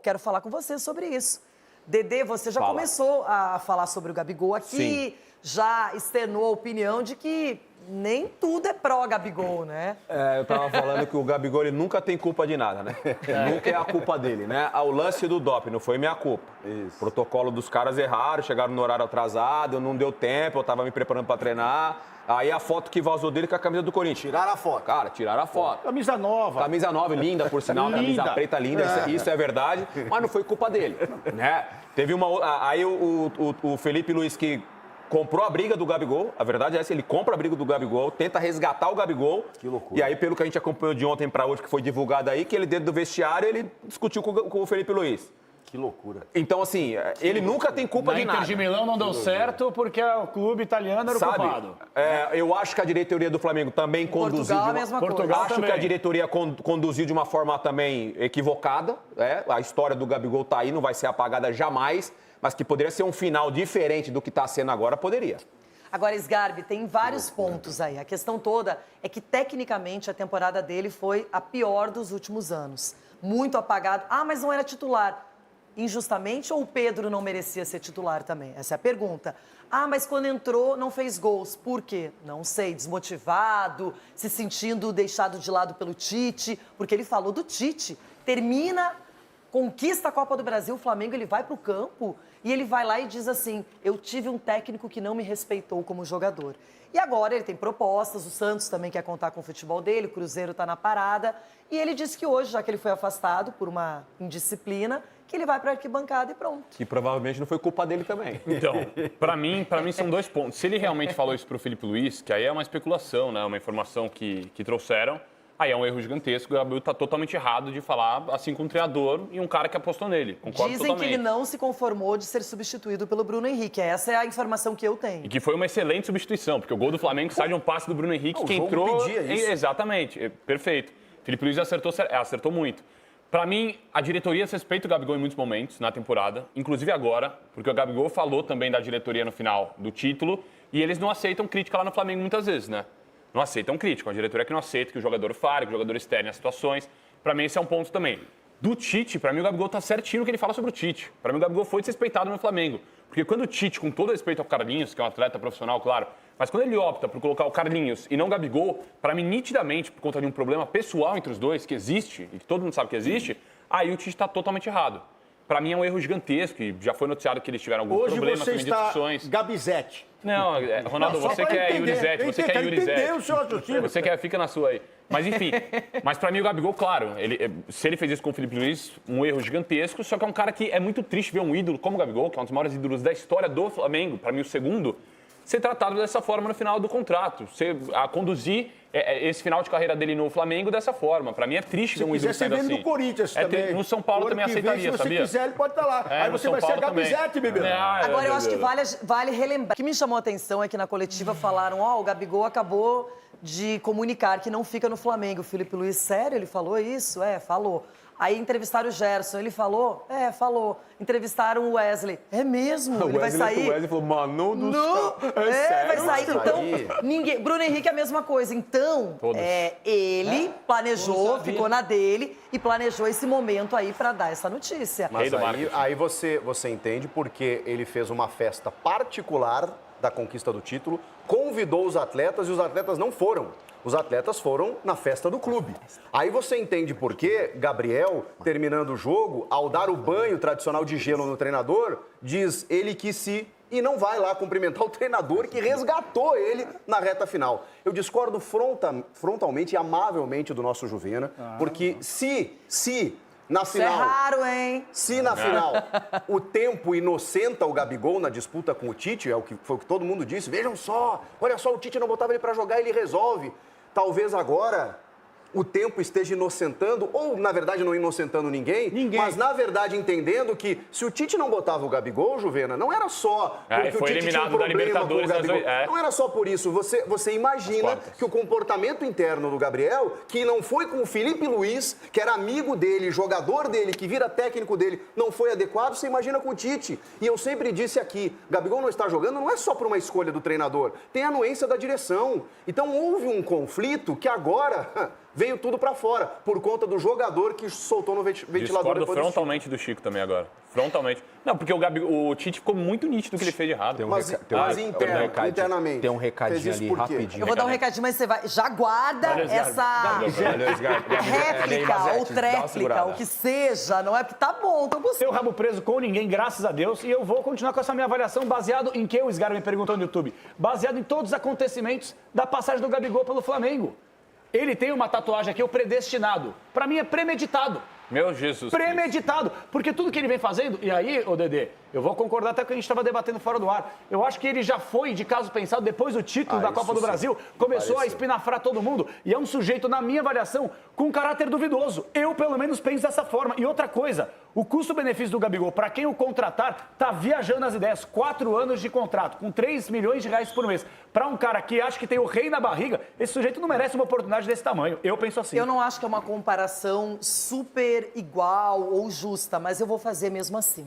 quero falar com você sobre isso. Dedê, você já começou a falar sobre o Gabigol aqui, já externou a opinião de que nem tudo é pró-Gabigol, né? Eu tava falando que o Gabigol ele nunca tem culpa de nada, né? Nunca é a culpa dele, né? O lance do doping não foi minha culpa. Isso. O protocolo dos caras erraram, chegaram no horário atrasado, não deu tempo, eu tava me preparando pra treinar. Aí a foto que vazou dele com a camisa do Corinthians. Tiraram a foto. Cara, tiraram a foto. Camisa nova. Camisa nova, linda, por sinal. Camisa preta, linda. Isso é verdade. Mas não foi culpa dele, né? Teve uma... Aí o Felipe Luiz, que comprou a briga do Gabigol. A verdade é essa, ele compra a briga do Gabigol, tenta resgatar o Gabigol. Que loucura. E aí, pelo que a gente acompanhou de ontem pra hoje, que foi divulgado aí, que ele dentro do vestiário, ele discutiu com o Felipe Luiz. Que loucura. Então, assim, ele nunca tem culpa de nada. Na Inter de Milão não deu certo porque o clube italiano era o culpado. Eu acho que a diretoria do Flamengo também conduziu... Portugal, a mesma coisa. Acho que a diretoria conduziu de uma forma também equivocada. A história do Gabigol tá aí, não vai ser apagada jamais, mas que poderia ser um final diferente do que está sendo agora, poderia. Agora, Sgarbi, tem vários pontos aí. A questão toda é que, tecnicamente, a temporada dele foi a pior dos últimos anos. Muito apagado. Ah, mas não era titular. Injustamente, ou o Pedro não merecia ser titular também? Essa é a pergunta. Ah, mas quando entrou não fez gols. Por quê? Não sei, desmotivado, se sentindo deixado de lado pelo Tite, porque ele falou do Tite. Conquista a Copa do Brasil, o Flamengo, ele vai para o campo e ele vai lá e diz assim, eu tive um técnico que não me respeitou como jogador. E agora ele tem propostas, o Santos também quer contar com o futebol dele, o Cruzeiro está na parada. E ele disse que hoje, já que ele foi afastado por uma indisciplina, que ele vai para a arquibancada e pronto. E provavelmente não foi culpa dele também. Então, para mim são 2 pontos. Se ele realmente falou isso pro Felipe Luiz, que aí é uma especulação, né? Uma informação que trouxeram, aí é um erro gigantesco. O Gabriel tá totalmente errado de falar assim com um treinador e um cara que apostou nele. Concordo Dizem totalmente. que ele não se conformou de ser substituído pelo Bruno Henrique. Essa é a informação que eu tenho. E que foi uma excelente substituição, porque o gol do Flamengo sai de um passe do Bruno Henrique, que entrou... pedia isso. Exatamente, perfeito. Felipe Luiz acertou muito. Para mim, a diretoria respeita o Gabigol em muitos momentos na temporada, inclusive agora, porque o Gabigol falou também da diretoria no final do título, e eles não aceitam crítica lá no Flamengo muitas vezes, né? Não aceitam crítica, uma diretoria que não aceita que o jogador fale, que o jogador externe as situações. Para mim, esse é um ponto também. Do Tite, para mim, o Gabigol tá certinho no que ele fala sobre o Tite. Para mim, o Gabigol foi desrespeitado no Flamengo. Porque quando o Tite, com todo respeito ao Carlinhos, que é um atleta profissional, claro, mas quando ele opta por colocar o Carlinhos e não o Gabigol, para mim, nitidamente, por conta de um problema pessoal entre os dois, que existe, e que todo mundo sabe que existe, aí o Tite está totalmente errado. Para mim é um erro gigantesco e já foi noticiado que eles tiveram alguns problemas com discussões. Gabizete. Não, Ronaldo, você que é Yurizete, você que é Yurizete. Você quer, fica na sua aí. Mas enfim, mas para mim o Gabigol, claro, se ele fez isso com o Felipe Luiz, um erro gigantesco, só que é um cara que é muito triste ver um ídolo como o Gabigol, que é um dos maiores ídolos da história do Flamengo, para mim o segundo, ser tratado dessa forma no final do contrato, a conduzir esse final de carreira dele no Flamengo dessa forma. Para mim é triste ver um ídolo sendo assim. No Corinthians também. No São Paulo também aceitaria, sabia? Se você sabia? quiser, ele pode estar lá. Aí você vai ser Gabizete, bebê. Agora, eu acho que vale relembrar. O que me chamou a atenção é que na coletiva falaram, o Gabigol acabou de comunicar que não fica no Flamengo. O Felipe Luiz, sério? Ele falou isso? Falou. Aí entrevistaram o Gerson, ele falou? Falou. Entrevistaram o Wesley. É mesmo? Ele vai sair? O Wesley falou, mano do céu. Sério? Vai sair. Então, ninguém... Bruno Henrique é a mesma coisa. Então, ele planejou, ficou na dele e planejou esse momento aí para dar essa notícia. Mas aí você entende porque ele fez uma festa particular da conquista do título, convidou os atletas e os atletas não foram. Os atletas foram na festa do clube. Aí você entende por que Gabriel, terminando o jogo, ao dar o banho tradicional de gelo no treinador, diz ele que se... e não vai lá cumprimentar o treinador que resgatou ele na reta final. Eu discordo frontalmente e amavelmente do nosso Juvena, porque se na final... Isso é raro, hein? Se na final o tempo inocenta o Gabigol na disputa com o Tite, foi o que todo mundo disse, vejam só, olha só, o Tite não botava ele para jogar, ele resolve. Talvez agora o tempo esteja inocentando, ou na verdade não inocentando ninguém, mas na verdade entendendo que se o Tite não botava o Gabigol, Juvena, não era só porque o Tite tinha um problema com o Gabigol. Não era só por isso. Você imagina que o comportamento interno do Gabriel, que não foi com o Felipe Luiz, que era amigo dele, jogador dele, que vira técnico dele, não foi adequado, você imagina com o Tite. E eu sempre disse aqui, Gabigol não está jogando, não é só por uma escolha do treinador, tem a anuência da direção. Então houve um conflito que agora... veio tudo pra fora, por conta do jogador que soltou no ventilador. Discordo depois frontalmente do Chico também agora. Frontalmente. Não, porque o Tite ficou muito nítido o que ele fez de errado. Mas internamente. Tem um recadinho fez isso ali, por quê? rapidinho. Eu vou dar um recadinho, mas você vai. Já guarda essa réplica ou tréplica, o que seja, não é? Porque tá bom, tô gostando. Seu rabo preso com ninguém, graças a Deus. E eu vou continuar com essa minha avaliação baseado em que o Sgar me perguntou no YouTube. Baseado em todos os acontecimentos da passagem do Gabigol pelo Flamengo. Ele tem uma tatuagem aqui, o predestinado. Pra mim é premeditado. Meu Jesus. Premeditado. Porque tudo que ele vem fazendo, e aí, ô Dedê, eu vou concordar até com o que a gente estava debatendo fora do ar. Eu acho que ele já foi de caso pensado, depois do título da Copa do Brasil, começou a espinafrar todo mundo. E é um sujeito, na minha avaliação, com caráter duvidoso. Eu, pelo menos, penso dessa forma. E outra coisa, o custo-benefício do Gabigol, para quem o contratar, tá viajando as ideias. 4 anos de contrato, com 3 milhões de reais por mês. Para um cara que acha que tem o rei na barriga, esse sujeito não merece uma oportunidade desse tamanho. Eu penso assim. Eu não acho que é uma comparação super igual ou justa, mas eu vou fazer mesmo assim.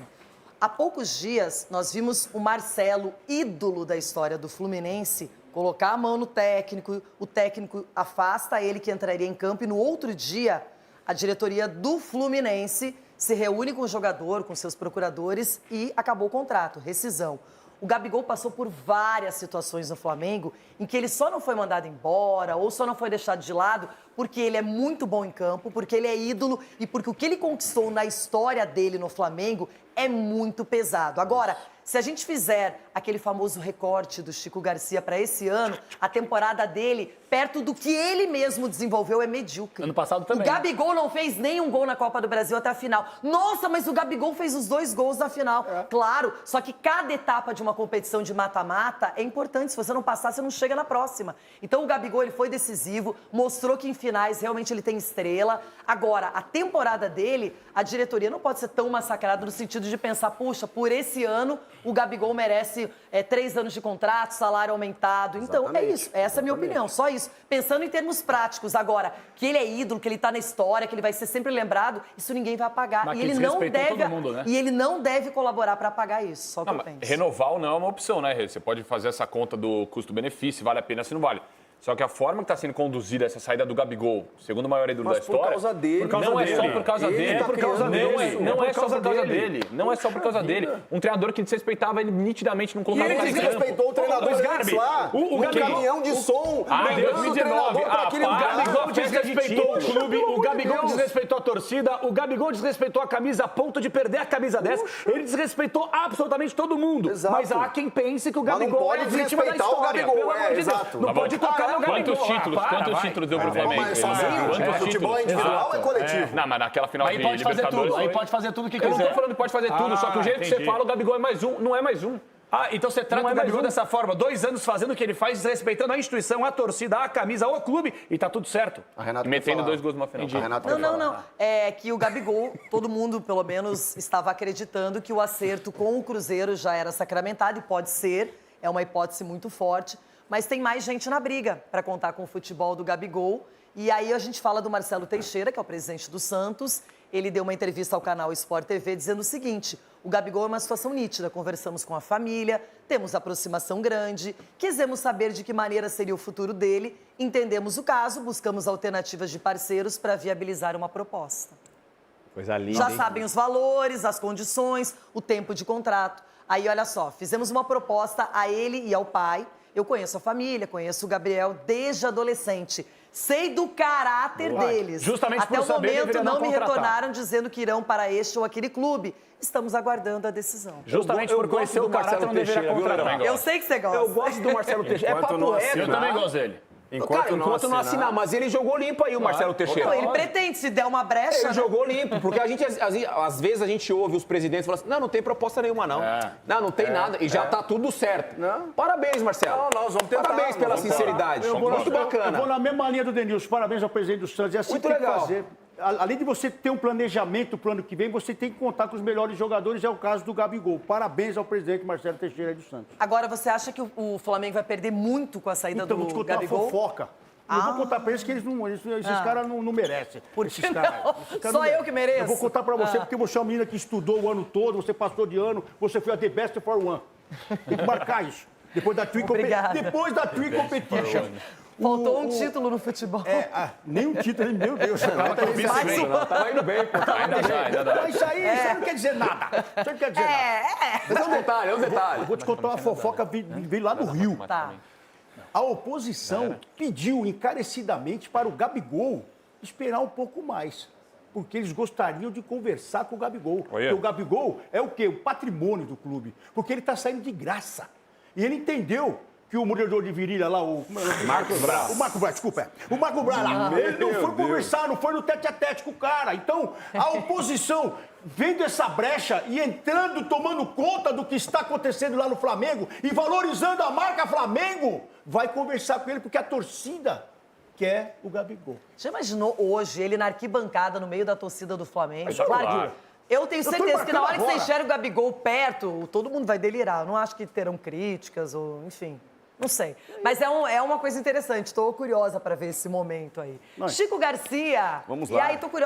Há poucos dias, nós vimos o Marcelo, ídolo da história do Fluminense, colocar a mão no técnico, o técnico afasta ele que entraria em campo e no outro dia, a diretoria do Fluminense se reúne com o jogador, com seus procuradores e acabou o contrato, rescisão. O Gabigol passou por várias situações no Flamengo em que ele só não foi mandado embora ou só não foi deixado de lado porque ele é muito bom em campo, porque ele é ídolo e porque o que ele conquistou na história dele no Flamengo é muito pesado. Agora, se a gente fizer aquele famoso recorte do Chico Garcia para esse ano, a temporada dele, perto do que ele mesmo desenvolveu, é medíocre. Ano passado também. O Gabigol não fez nenhum gol na Copa do Brasil até a final. Nossa, mas o Gabigol fez os 2 gols na final. Claro, só que cada etapa de uma competição de mata-mata é importante. Se você não passar, você não chega na próxima. Então o Gabigol ele foi decisivo, mostrou que em finais realmente ele tem estrela. Agora, a temporada dele, a diretoria não pode ser tão massacrada no sentido de pensar, puxa, por esse ano o Gabigol merece 3 anos de contrato, salário aumentado. Então, é isso. Essa é a minha opinião, só isso. Pensando em termos práticos. Agora, que ele é ídolo, que ele tá na história, que ele vai ser sempre lembrado, isso ninguém vai apagar. Mas E que ele não desrespeitou deve, todo mundo, né? e ele não deve colaborar para apagar isso. Só que eu penso. Renovar ou não é uma opção, né, Rê? Você pode fazer essa conta do custo-benefício, vale a pena, se não vale. Só que a forma que está sendo conduzida essa saída do Gabigol, segundo o maior ídolo da história... por causa dele. Não é só por causa dele. Ele tá criando isso. Não é só por causa dele. Não é só por causa dele. Um treinador que desrespeitava ele nitidamente, não E colocava ele mais em campo. desrespeitou o treinador antes lá. o Gabigol- caminhão de som. Ah, em levando o 2019. treinador pra aquele O lugar. Gabigol desrespeitou o clube, o Gabigol Deus. desrespeitou a torcida, o Gabigol desrespeitou a camisa a ponto de perder a camisa 10. Ele desrespeitou absolutamente todo mundo. Exato. Mas há quem pense que o Mas não Gabigol pode é a vítima da desrespeitar o história. Gabigol, Pelo amor de Deus. exato. Não Tá pode bom. tocar no Gabigol. Quantos títulos deu pro Flamengo? Mas sozinho, futebol individual é coletivo. Não, mas naquela final Aí de pode fazer Libertadores... tudo, aí foi- pode fazer tudo o que Eu não quiser. tô falando que pode fazer tudo, só que o jeito que você entendi. fala, o Gabigol é mais um. Não é mais um. Ah, então você trata Não é o Gabigol mais um. dessa forma, 2 anos fazendo o que ele faz, desrespeitando a instituição, a torcida, a camisa, o clube, e tá tudo certo. A Renata E quer metendo falar. 2 gols numa final. A Renata Não, quer não, falar. não. É que o Gabigol, todo mundo, pelo menos, estava acreditando que o acerto com o Cruzeiro já era sacramentado, e pode ser, é uma hipótese muito forte, mas tem mais gente na briga para contar com o futebol do Gabigol. E aí a gente fala do Marcelo Teixeira, que é o presidente do Santos. Ele deu uma entrevista ao canal Sport TV dizendo o seguinte: o Gabigol é uma situação nítida, conversamos com a família, temos aproximação grande, quisemos saber de que maneira seria o futuro dele, entendemos o caso, buscamos alternativas de parceiros para viabilizar uma proposta. Coisa linda, Já hein? sabem os valores, as condições, o tempo de contrato. Aí, olha só, fizemos uma proposta a ele e ao pai. Eu conheço a família, conheço o Gabriel desde adolescente. Sei do caráter deles. Justamente Até por o saber, momento deveria não não me contratar. retornaram dizendo que irão para este ou aquele clube. Estamos aguardando a decisão. Justamente Eu por gosto conhecer do o caráter, Marcelo não deveria Teixeira, viu, contratar. Leandro? Eu sei que você gosta. Eu gosto do Marcelo Teixeira. É Enquanto papo não reto. assinar. Eu também gosto dele. Cara, enquanto não assinar, mas ele jogou limpo aí, o Marcelo Teixeira. Não, ele pretende, se der uma brecha... Ele né? jogou limpo, porque a gente, às vezes a gente ouve os presidentes falando assim, não tem proposta nenhuma, não. Não tem nada, e já tá tudo certo. Não. Parabéns, Marcelo. Não, nós vamos tentar, Parabéns pela nós vamos sinceridade. Eu vou, Muito eu bacana. vou na mesma linha do Denilson. Parabéns ao presidente do Santos. É assim Muito que tem que legal. fazer. Além de você ter um planejamento pro ano que vem, você tem que contar com os melhores jogadores. É o caso do Gabigol. Parabéns ao presidente Marcelo Teixeira do Santos. Agora, você acha que o Flamengo vai perder muito com a saída Então, vou te do contar uma Gabigol? fofoca. Eu vou contar pra eles que esses caras não merecem. Por Esses que caras. não? Esses caras Só não eu merecem. que mereço? Eu vou contar pra você, porque você é uma menina que estudou o ano todo, você passou de ano, você foi a The Best for One. Tem que marcar isso. Depois da Tree Obrigada. Competition. Faltou um título no futebol. Nem um título, meu Deus. Mais um. Tava indo bem, pô. Ainda dá. Mas isso aí não quer dizer nada. Isso aí não quer dizer nada. Mas é um detalhe, é um detalhe. Eu vou te contar uma fofoca, veio lá do Rio. Tá. A oposição pediu encarecidamente para o Gabigol esperar um pouco mais. Porque eles gostariam de conversar com o Gabigol. Porque o Gabigol é o quê? O patrimônio do clube. Porque ele está saindo de graça. E ele entendeu que o morador de virilha lá, o Marcos Braz. O Marcos Braz, desculpa. O Marcos Braz lá, ele não foi conversar, não foi no tete-a-tete com o cara. Então, a oposição, vendo essa brecha e entrando, tomando conta do que está acontecendo lá no Flamengo e valorizando a marca Flamengo, vai conversar com ele, porque a torcida quer o Gabigol. Já imaginou hoje ele na arquibancada, no meio da torcida do Flamengo? Isso é Claro claro. que eu tenho certeza que na hora que você agora. enxerga o Gabigol perto, todo mundo vai delirar. Eu não acho que terão críticas ou, enfim, não sei. Mas é uma coisa interessante, estou curiosa para ver esse momento aí. Chico Garcia. Vamos E lá. aí, tô curiosa.